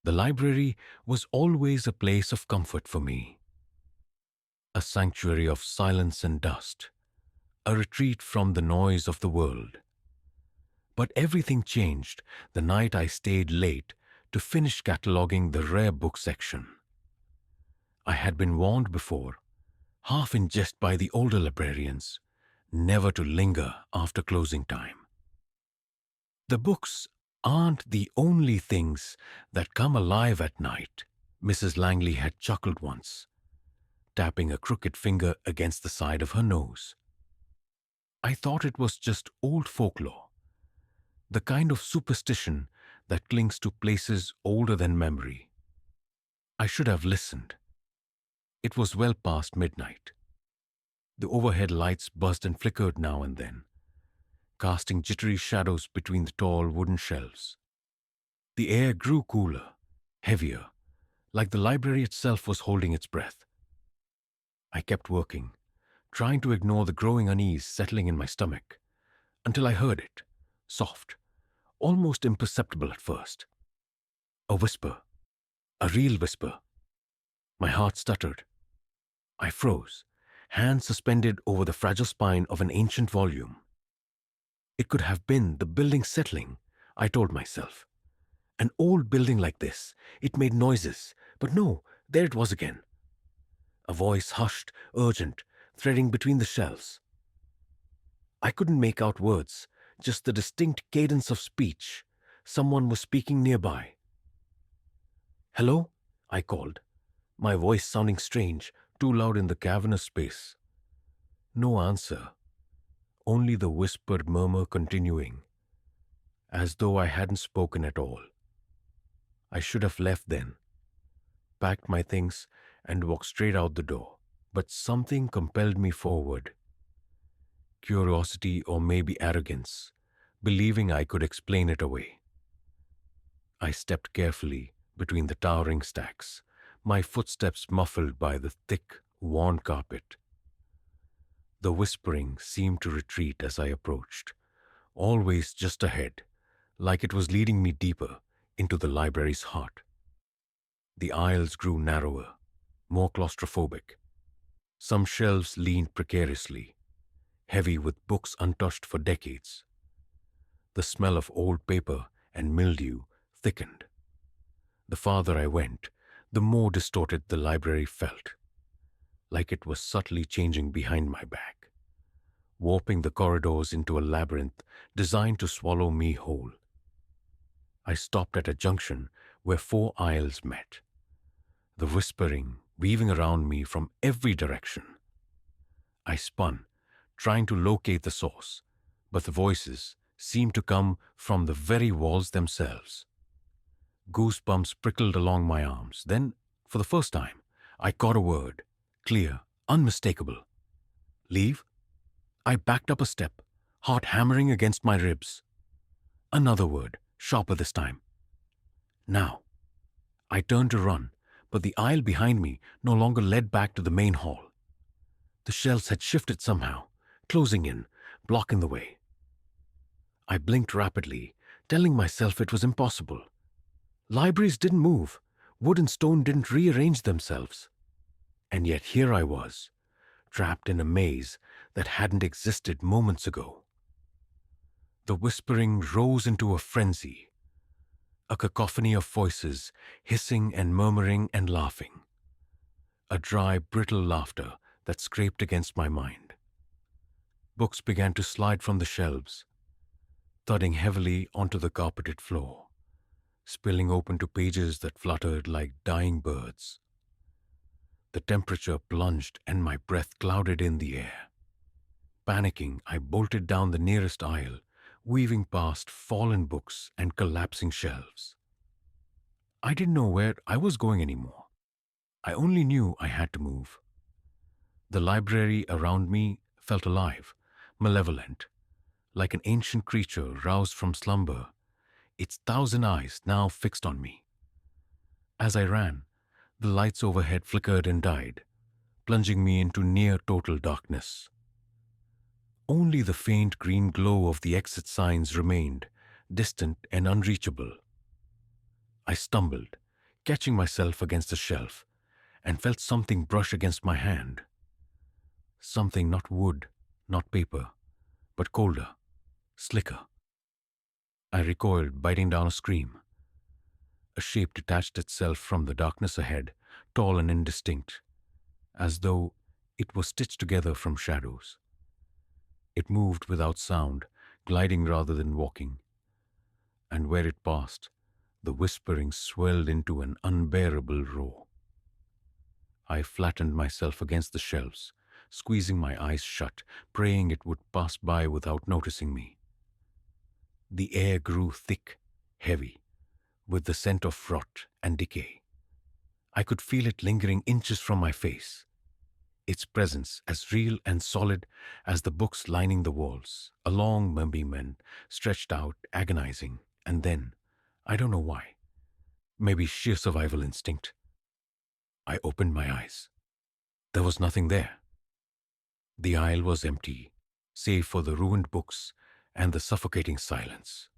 The library was always a place of comfort for me, a sanctuary of silence and dust, a retreat from the noise of the world. But everything changed the night I stayed late to finish cataloging the rare book section. I had been warned before, half in jest by the older librarians, never to linger after closing time. The books aren't the only things that come alive at night, Mrs. Langley had chuckled once, tapping a crooked finger against the side of her nose. I thought it was just old folklore, the kind of superstition that clings to places older than memory. I should have listened. It was well past midnight. The overhead lights buzzed and flickered now and then, casting jittery shadows between the tall wooden shelves. The air grew cooler, heavier, like the library itself was holding its breath. I kept working, trying to ignore the growing unease settling in my stomach, until I heard it, soft, almost imperceptible at first. A whisper, a real whisper. My heart stuttered. I froze, hands suspended over the fragile spine of an ancient volume. It could have been the building settling, I told myself. An old building like this, it made noises, but no, there it was again. A voice hushed, urgent, threading between the shelves. I couldn't make out words, just the distinct cadence of speech. Someone was speaking nearby. "Hello?" I called, my voice sounding strange, too loud in the cavernous space. No answer, only the whispered murmur continuing, as though I hadn't spoken at all. I should have left then, packed my things, and walked straight out the door. But something compelled me forward. Curiosity or maybe arrogance, believing I could explain it away. I stepped carefully between the towering stacks, my footsteps muffled by the thick, worn carpet. The whispering seemed to retreat as I approached, always just ahead, like it was leading me deeper into the library's heart. The aisles grew narrower, more claustrophobic. Some shelves leaned precariously, heavy with books untouched for decades. The smell of old paper and mildew thickened. The farther I went, the more distorted the library felt, like it was subtly changing behind my back, warping the corridors into a labyrinth designed to swallow me whole. I stopped at a junction where 4 aisles met, the whispering weaving around me from every direction. I spun, trying to locate the source, but the voices seemed to come from the very walls themselves. Goosebumps prickled along my arms. Then, for the first time, I caught a word, clear, unmistakable. "Leave?" I backed up a step, heart hammering against my ribs. Another word, sharper this time. "Now." I turned to run, but the aisle behind me no longer led back to the main hall. The shelves had shifted somehow, closing in, blocking the way. I blinked rapidly, telling myself it was impossible. Libraries didn't move, wood and stone didn't rearrange themselves. And yet here I was, trapped in a maze that hadn't existed moments ago. The whispering rose into a frenzy, a cacophony of voices, hissing and murmuring and laughing. A dry, brittle laughter that scraped against my mind. Books began to slide from the shelves, thudding heavily onto the carpeted floor, spilling open to pages that fluttered like dying birds. The temperature plunged and my breath clouded in the air. Panicking, I bolted down the nearest aisle, weaving past fallen books and collapsing shelves. I didn't know where I was going anymore. I only knew I had to move. The library around me felt alive, malevolent, like an ancient creature roused from slumber, its 1,000 eyes now fixed on me. As I ran, the lights overhead flickered and died, plunging me into near-total darkness. Only the faint green glow of the exit signs remained, distant and unreachable. I stumbled, catching myself against a shelf, and felt something brush against my hand. Something not wood, not paper, but colder, slicker. I recoiled, biting down a scream. A shape detached itself from the darkness ahead, tall and indistinct, as though it was stitched together from shadows. It moved without sound, gliding rather than walking. And where it passed, the whispering swelled into an unbearable roar. I flattened myself against the shelves, squeezing my eyes shut, praying it would pass by without noticing me. The air grew thick, heavy, with the scent of rot and decay. I could feel it lingering inches from my face, its presence as real and solid as the books lining the walls, a long movement stretched out, agonizing, and then, I don't know why, maybe sheer survival instinct, I opened my eyes. There was nothing there. The aisle was empty, save for the ruined books and the suffocating silence.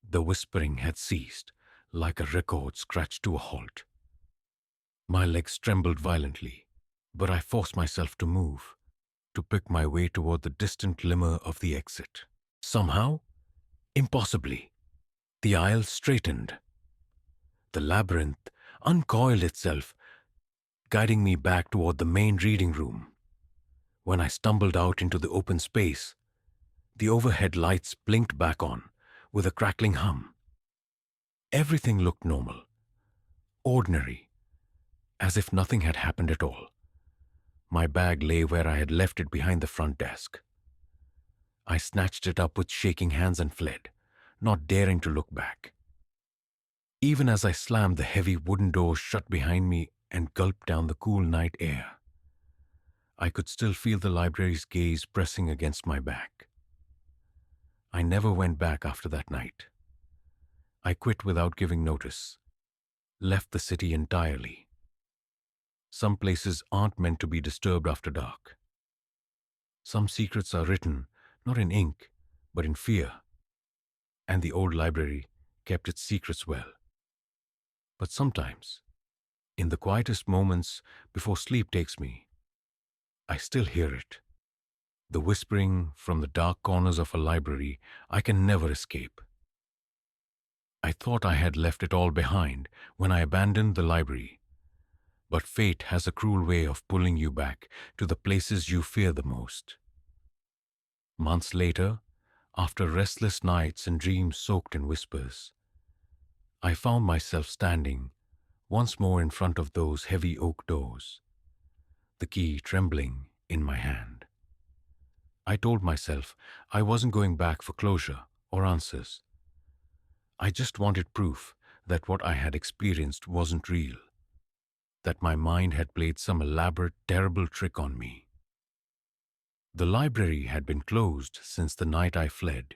The whispering had ceased, like a record scratched to a halt. My legs trembled violently, but I forced myself to move, to pick my way toward the distant glimmer of the exit. Somehow, impossibly, the aisle straightened. The labyrinth uncoiled itself, guiding me back toward the main reading room. When I stumbled out into the open space, the overhead lights blinked back on with a crackling hum. Everything looked normal, ordinary, as if nothing had happened at all. My bag lay where I had left it behind the front desk. I snatched it up with shaking hands and fled, not daring to look back. Even as I slammed the heavy wooden door shut behind me and gulped down the cool night air, I could still feel the library's gaze pressing against my back. I never went back after that night. I quit without giving notice, left the city entirely. Some places aren't meant to be disturbed after dark. Some secrets are written not in ink, but in fear. And the old library kept its secrets well. But sometimes, in the quietest moments before sleep takes me, I still hear it. The whispering from the dark corners of a library I can never escape. I thought I had left it all behind when I abandoned the library. But fate has a cruel way of pulling you back to the places you fear the most. Months later, after restless nights and dreams soaked in whispers, I found myself standing once more in front of those heavy oak doors, the key trembling in my hand. I told myself I wasn't going back for closure or answers. I just wanted proof that what I had experienced wasn't real, that my mind had played some elaborate, terrible trick on me. The library had been closed since the night I fled.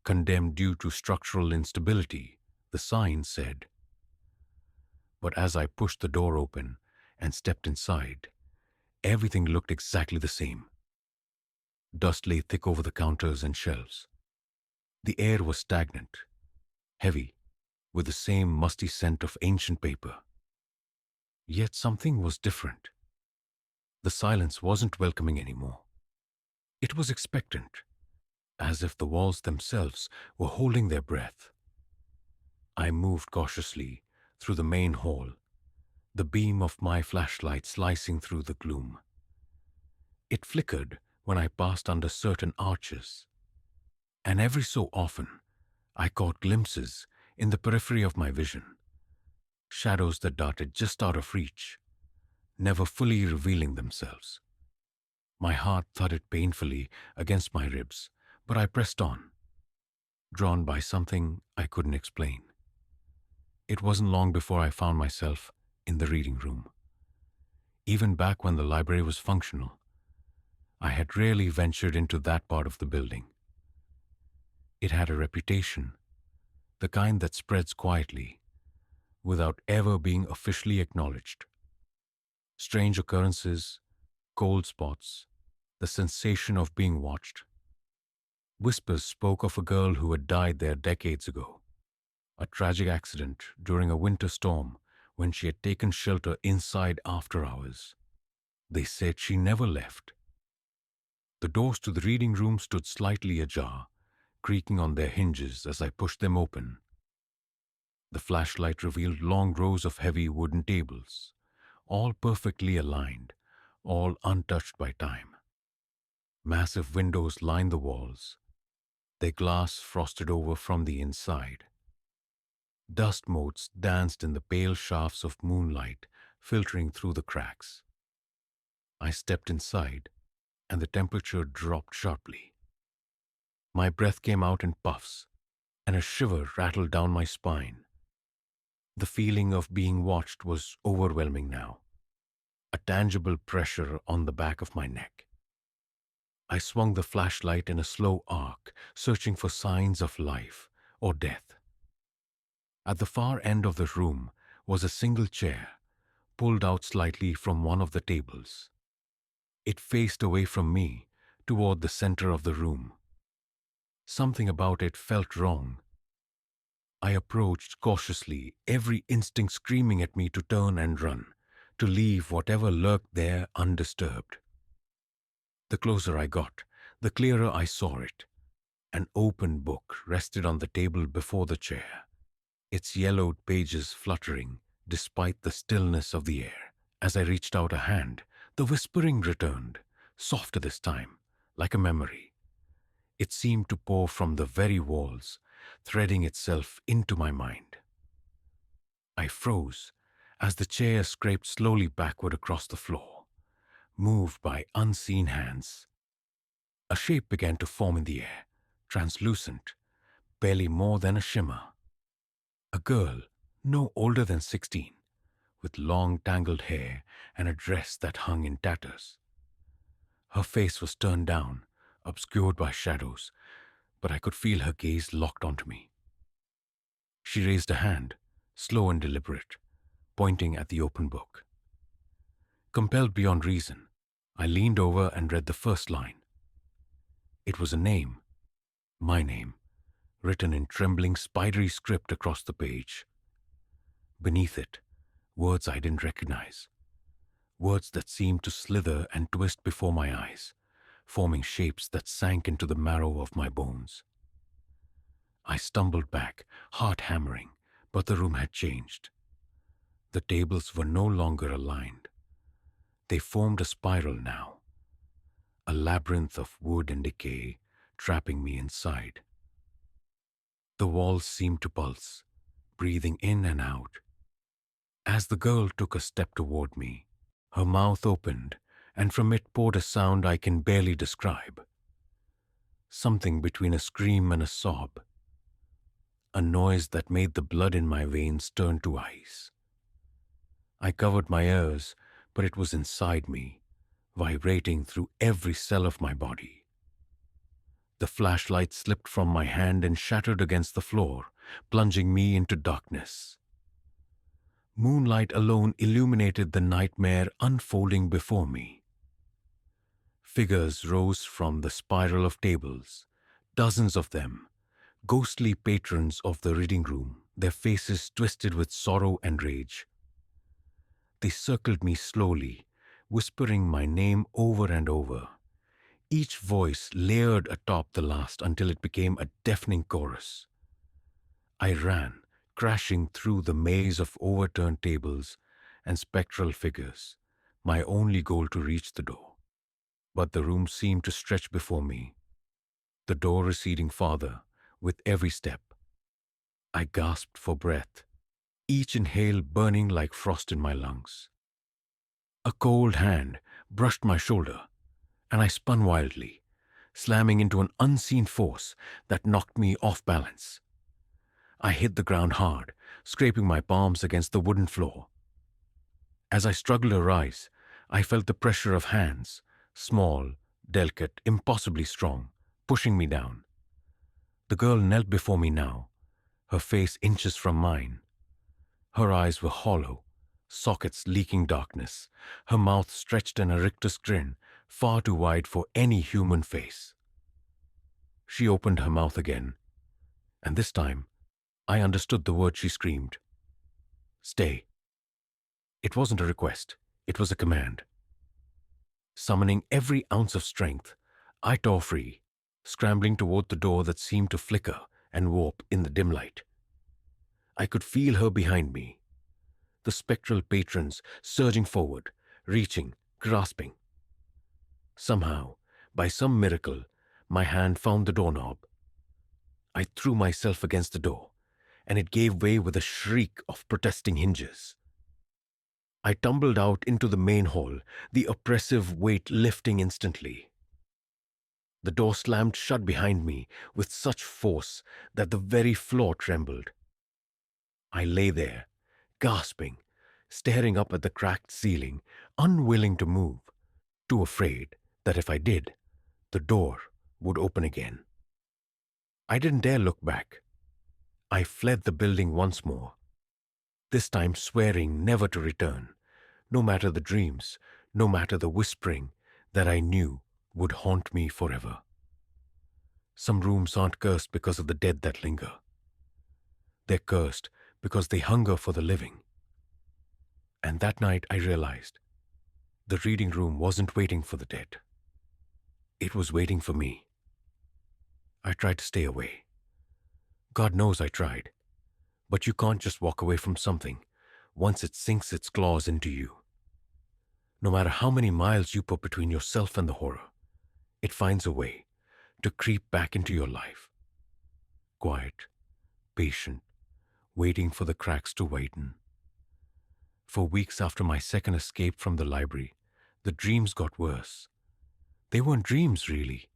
Condemned due to structural instability, the sign said. But as I pushed the door open and stepped inside, everything looked exactly the same. Dust lay thick over the counters and shelves. The air was stagnant, heavy, with the same musty scent of ancient paper. Yet something was different. The silence wasn't welcoming anymore. It was expectant, as if the walls themselves were holding their breath. I moved cautiously through the main hall, the beam of my flashlight slicing through the gloom. It flickered when I passed under certain arches, and every so often I caught glimpses in the periphery of my vision, shadows that darted just out of reach, never fully revealing themselves. My heart thudded painfully against my ribs, but I pressed on, drawn by something I couldn't explain. It wasn't long before I found myself in the reading room. Even back when the library was functional, I had rarely ventured into that part of the building. It had a reputation, the kind that spreads quietly, without ever being officially acknowledged. Strange occurrences, cold spots, the sensation of being watched. Whispers spoke of a girl who had died there decades ago, A tragic accident during a winter storm when she had taken shelter inside after hours. They said she never left. The doors to the reading room stood slightly ajar, creaking on their hinges as I pushed them open. The flashlight revealed long rows of heavy wooden tables, all perfectly aligned, all untouched by time. Massive windows lined the walls, their glass frosted over from the inside. Dust motes danced in the pale shafts of moonlight filtering through the cracks. I stepped inside, and the temperature dropped sharply. My breath came out in puffs, and a shiver rattled down my spine. The feeling of being watched was overwhelming now, a tangible pressure on the back of my neck. I swung the flashlight in a slow arc, searching for signs of life or death. At the far end of the room was a single chair, pulled out slightly from one of the tables. It faced away from me, toward the center of the room. Something about it felt wrong. I approached cautiously, every instinct screaming at me to turn and run, to leave whatever lurked there undisturbed. The closer I got, the clearer I saw it. An open book rested on the table before the chair, its yellowed pages fluttering despite the stillness of the air. As I reached out a hand, the whispering returned, softer this time, like a memory. It seemed to pour from the very walls, threading itself into my mind. I froze as the chair scraped slowly backward across the floor, moved by unseen hands. A shape began to form in the air, translucent, barely more than a shimmer. A girl, no older than 16, with long tangled hair and a dress that hung in tatters. Her face was turned down, obscured by shadows, but I could feel her gaze locked onto me. She raised a hand, slow and deliberate, pointing at the open book. Compelled beyond reason, I leaned over and read the first line. It was a name, my name, written in trembling, spidery script across the page. Beneath it, words I didn't recognize. Words that seemed to slither and twist before my eyes, forming shapes that sank into the marrow of my bones. I stumbled back, heart hammering, but the room had changed. The tables were no longer aligned. They formed a spiral now, a labyrinth of wood and decay, trapping me inside. The walls seemed to pulse, breathing in and out. As the girl took a step toward me, her mouth opened, and from it poured a sound I can barely describe. Something between a scream and a sob. A noise that made the blood in my veins turn to ice. I covered my ears, but it was inside me, vibrating through every cell of my body. The flashlight slipped from my hand and shattered against the floor, plunging me into darkness. Moonlight alone illuminated the nightmare unfolding before me. Figures rose from the spiral of tables, dozens of them, ghostly patrons of the reading room, their faces twisted with sorrow and rage. They circled me slowly, whispering my name over and over, each voice layered atop the last until it became a deafening chorus. I ran, crashing through the maze of overturned tables and spectral figures, my only goal to reach the door. But the room seemed to stretch before me, the door receding farther with every step. I gasped for breath, each inhale burning like frost in my lungs. A cold hand brushed my shoulder, and I spun wildly, slamming into an unseen force that knocked me off balance. I hit the ground hard, scraping my palms against the wooden floor. As I struggled to rise, I felt the pressure of hands, small, delicate, impossibly strong, pushing me down. The girl knelt before me now, her face inches from mine. Her eyes were hollow, sockets leaking darkness, her mouth stretched in a rictus grin, far too wide for any human face. She opened her mouth again, and this time I understood the word she screamed. Stay. It wasn't a request. It was a command. Summoning every ounce of strength, I tore free, scrambling toward the door that seemed to flicker and warp in the dim light. I could feel her behind me, the spectral patrons surging forward, reaching, grasping. Somehow, by some miracle, my hand found the doorknob. I threw myself against the door, and it gave way with a shriek of protesting hinges. I tumbled out into the main hall, the oppressive weight lifting instantly. The door slammed shut behind me with such force that the very floor trembled. I lay there, gasping, staring up at the cracked ceiling, unwilling to move, too afraid that if I did, the door would open again. I didn't dare look back. I fled the building once more, this time swearing never to return, no matter the dreams, no matter the whispering that I knew would haunt me forever. Some rooms aren't cursed because of the dead that linger. They're cursed because they hunger for the living. And that night I realized the reading room wasn't waiting for the dead. It was waiting for me. I tried to stay away. God knows I tried. But you can't just walk away from something once it sinks its claws into you. No matter how many miles you put between yourself and the horror, it finds a way to creep back into your life. Quiet, patient, waiting for the cracks to whiten. For weeks after my second escape from the library, the dreams got worse. They weren't dreams, really.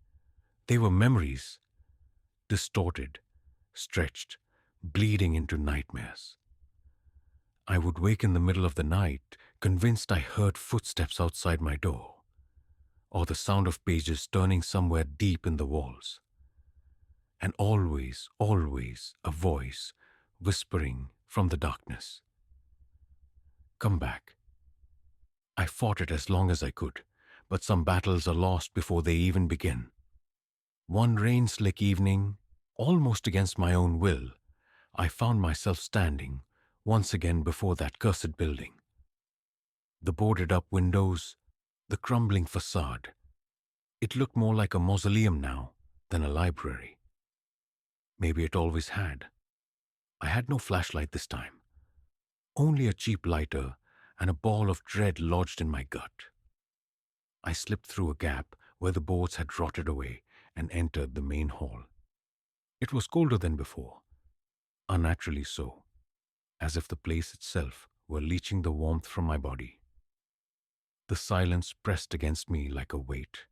They were memories, distorted, stretched, bleeding into nightmares. I would wake in the middle of the night, convinced I heard footsteps outside my door, or the sound of pages turning somewhere deep in the walls. And always, always a voice whispering from the darkness. Come back. I fought it as long as I could, but some battles are lost before they even begin. One rain-slick evening, almost against my own will, I found myself standing once again before that cursed building. The boarded-up windows, the crumbling facade. It looked more like a mausoleum now than a library. Maybe it always had. I had no flashlight this time. Only a cheap lighter and a ball of dread lodged in my gut. I slipped through a gap where the boards had rotted away and entered the main hall. It was colder than before, unnaturally so, as if the place itself were leaching the warmth from my body. The silence pressed against me like a weight.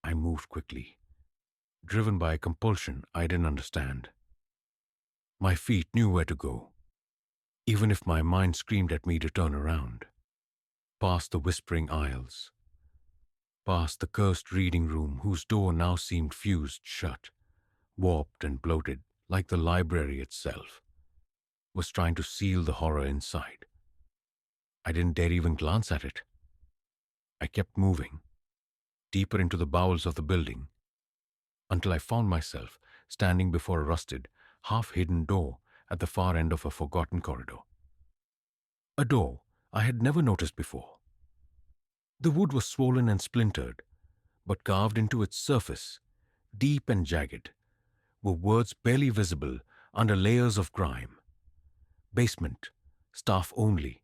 I moved quickly, driven by a compulsion I didn't understand. My feet knew where to go, even if my mind screamed at me to turn around. Past the whispering aisles, past the cursed reading room whose door now seemed fused shut, warped and bloated like the library itself was trying to seal the horror inside. I didn't dare even glance at it. I kept moving, deeper into the bowels of the building, until I found myself standing before a rusted, half-hidden door at the far end of a forgotten corridor. A door I had never noticed before. The wood was swollen and splintered, but carved into its surface, deep and jagged, were words barely visible under layers of grime. Basement, staff only.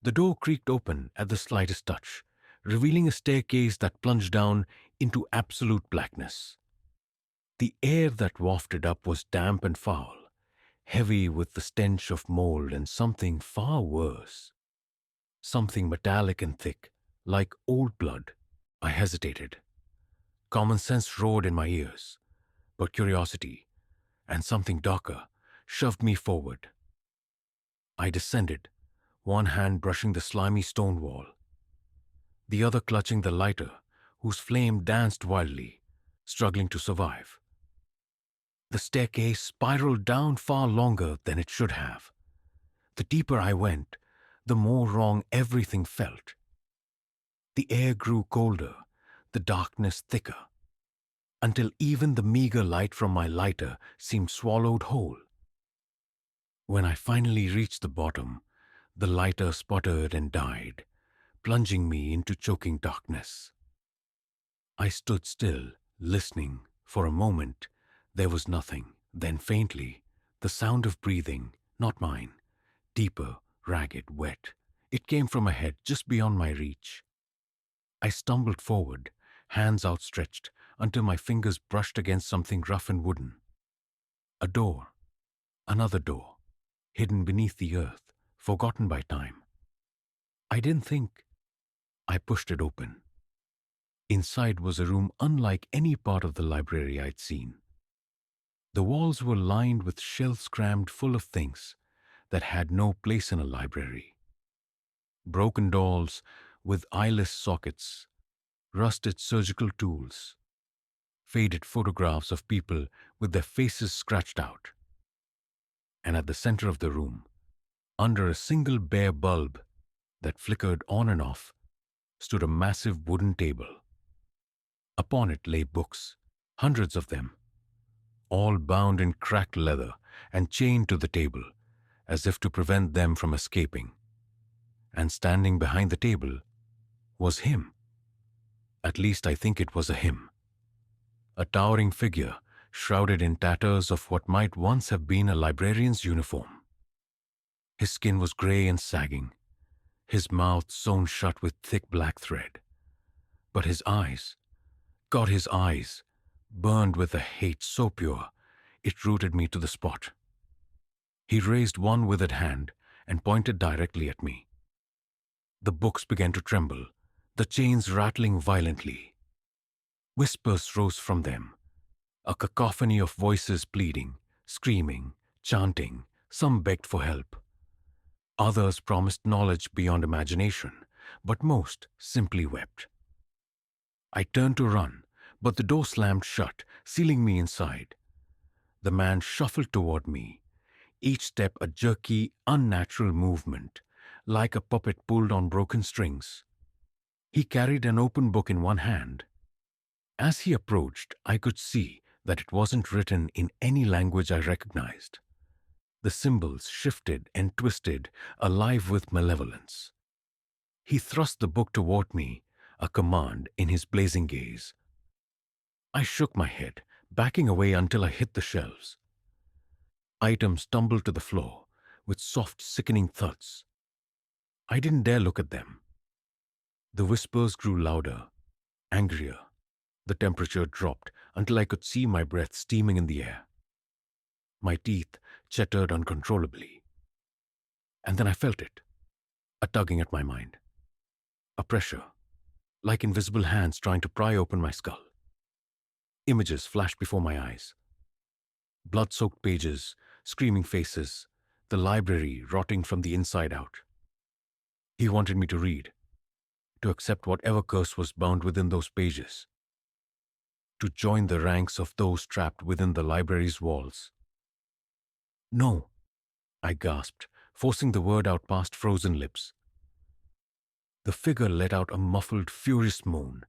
The door creaked open at the slightest touch, revealing a staircase that plunged down into absolute blackness. The air that wafted up was damp and foul, heavy with the stench of mold and something far worse. Something metallic and thick, like old blood. I hesitated. Common sense roared in my ears, but curiosity, and something darker, shoved me forward. I descended, one hand brushing the slimy stone wall, the other clutching the lighter, whose flame danced wildly, struggling to survive. The staircase spiraled down far longer than it should have. The deeper I went, the more wrong everything felt. The air grew colder, the darkness thicker. until even the meager light from my lighter seemed swallowed whole. When I finally reached the bottom, the lighter sputtered and died, plunging me into choking darkness. I stood still, listening. For a moment, there was nothing. Then faintly, the sound of breathing, not mine, deeper, ragged, wet. It came from ahead, just beyond my reach. I stumbled forward, hands outstretched, until my fingers brushed against something rough and wooden. A door. Another door, hidden beneath the earth, forgotten by time. I didn't think. I pushed it open. Inside was a room unlike any part of the library I'd seen. The walls were lined with shelves crammed full of things that had no place in a library. Broken dolls with eyeless sockets, rusted surgical tools, faded photographs of people with their faces scratched out. And at the center of the room, under a single bare bulb that flickered on and off, stood a massive wooden table. Upon it lay books, hundreds of them, all bound in cracked leather and chained to the table, as if to prevent them from escaping. And standing behind the table was him. At least I think it was a him. A towering figure, shrouded in tatters of what might once have been a librarian's uniform. His skin was gray and sagging, his mouth sewn shut with thick black thread. But his eyes, God, his eyes, burned with a hate so pure, it rooted me to the spot. He raised one withered hand and pointed directly at me. The books began to tremble, the chains rattling violently. Whispers rose from them, a cacophony of voices pleading, screaming, chanting. Some begged for help. Others promised knowledge beyond imagination, but most simply wept. I turned to run, but the door slammed shut, sealing me inside. The man shuffled toward me, each step a jerky, unnatural movement, like a puppet pulled on broken strings. He carried an open book in one hand. As he approached, I could see that it wasn't written in any language I recognized. The symbols shifted and twisted, alive with malevolence. He thrust the book toward me, a command in his blazing gaze. I shook my head, backing away until I hit the shelves. Items tumbled to the floor with soft, sickening thuds. I didn't dare look at them. The whispers grew louder, angrier. The temperature dropped until I could see my breath steaming in the air. My teeth chattered uncontrollably. And then I felt it, a tugging at my mind, a pressure, like invisible hands trying to pry open my skull. Images flashed before my eyes. Blood-soaked pages, screaming faces, the library rotting from the inside out. He wanted me to read, to accept whatever curse was bound within those pages, to join the ranks of those trapped within the library's walls. No, I gasped, forcing the word out past frozen lips. The figure let out a muffled, furious moan,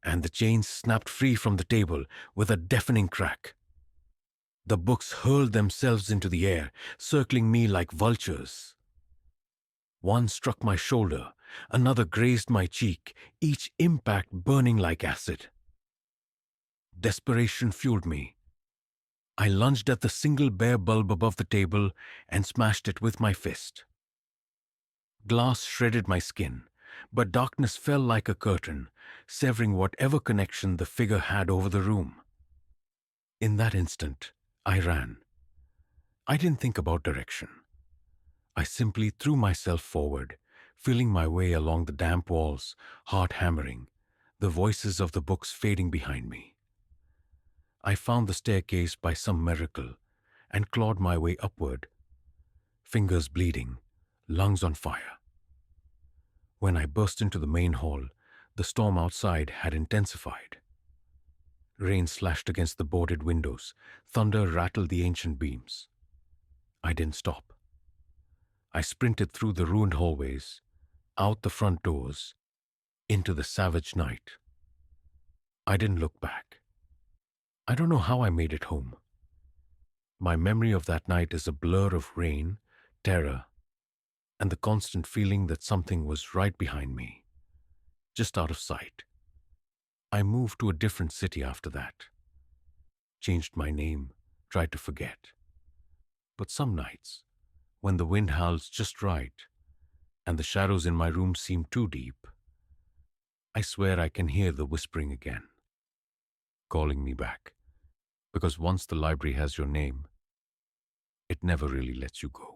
and the chains snapped free from the table with a deafening crack. The books hurled themselves into the air, circling me like vultures. One struck my shoulder, another grazed my cheek, each impact burning like acid. Desperation fueled me. I lunged at the single bare bulb above the table and smashed it with my fist. Glass shredded my skin, but darkness fell like a curtain, severing whatever connection the figure had over the room. In that instant, I ran. I didn't think about direction. I simply threw myself forward, feeling my way along the damp walls, heart hammering, the voices of the books fading behind me. I found the staircase by some miracle and clawed my way upward, fingers bleeding, lungs on fire. When I burst into the main hall, the storm outside had intensified. Rain slashed against the boarded windows, thunder rattled the ancient beams. I didn't stop. I sprinted through the ruined hallways, out the front doors, into the savage night. I didn't look back. I don't know how I made it home. My memory of that night is a blur of rain, terror, and the constant feeling that something was right behind me, just out of sight. I moved to a different city after that, changed my name, tried to forget. But some nights, when the wind howls just right and the shadows in my room seem too deep, I swear I can hear the whispering again, calling me back. Because once the library has your name, it never really lets you go.